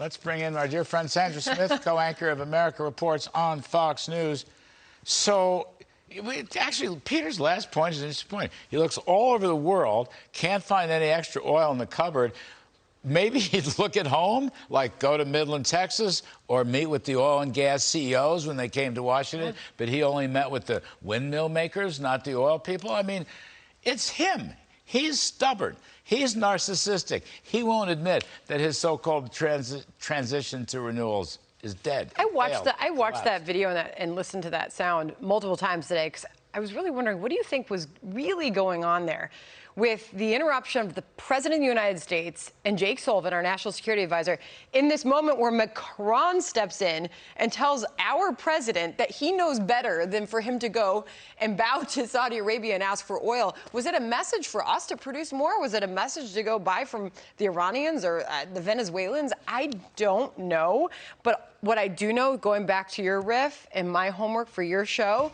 Let's bring in our dear friend Sandra Smith, co-anchor of America Reports on Fox News. So, actually, Peter's last point is an interesting point. He looks all over the world, can't find any extra oil in the cupboard. Maybe he'd look at home, like go to Midland, Texas, or meet with the oil and gas CEOs when they came to Washington, but he only met with the windmill makers, not the oil people. I mean, it's him. He's stubborn. He's narcissistic. He won't admit that his so-called transition to renewables is dead. I watched that video and listened to that sound multiple times today because I was really wondering, what do you think was really going on there with the interruption of the President of the United States and Jake Sullivan, our national security advisor, in this moment where Macron steps in and tells our president that he knows better than for him to go and bow to Saudi Arabia and ask for oil? Was it a message for us to produce more? Was it a message to go buy from the Iranians or the Venezuelans? I don't know. But what I do know, going back to your riff and my homework for your show,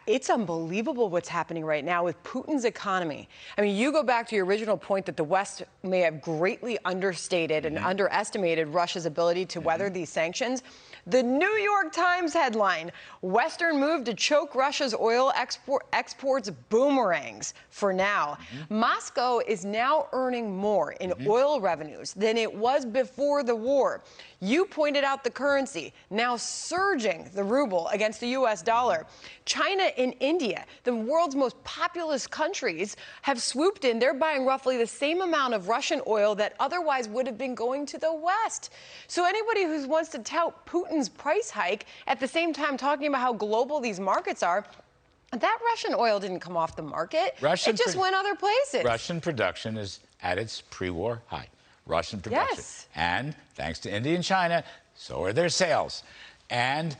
it's unbelievable what's happening right now with Putin's economy. I mean, you go back to your original point that the West may have greatly understated and underestimated Russia's ability to weather these sanctions. The New York Times headline, Western move to choke Russia's oil exports boomerangs for now. Moscow is now earning more in oil revenues than it was before the war. You pointed out the currency, now surging the ruble against the U.S. dollar. China and India, the world's most populous countries, have swooped in. They're buying roughly the same amount of Russian oil that otherwise would have been going to the West. So anybody who wants to tout Putin's price hike at the same time talking about how global these markets are, that Russian oil didn't come off the market. It just went other places. Russian production is at its pre-war high. Russian production. Yes. And thanks to India and China, so are their sales. And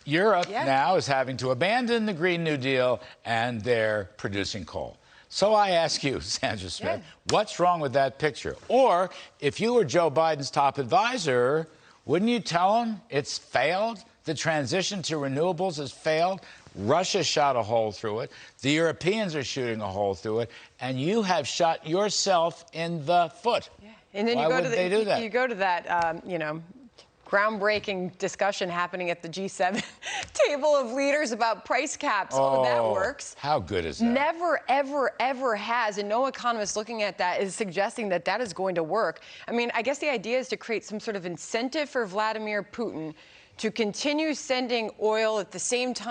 Europe now is having to abandon the Green New Deal, and they're producing coal. So I ask you, Sandra Smith, what's wrong with that picture? Or if you were Joe Biden's top advisor, wouldn't you tell him it's failed? The transition to renewables has failed. Russia shot a hole through it. The Europeans are shooting a hole through it. And you have shot yourself in the foot. Yeah. And then Why would they do that? You go to that, groundbreaking discussion happening at the G7 table of leaders about price caps. Oh, that works. How good is that? Never, ever, ever has. And no economist looking at that is suggesting that that is going to work. I mean, I guess the idea is to create some sort of incentive for Vladimir Putin to continue sending oil at the same time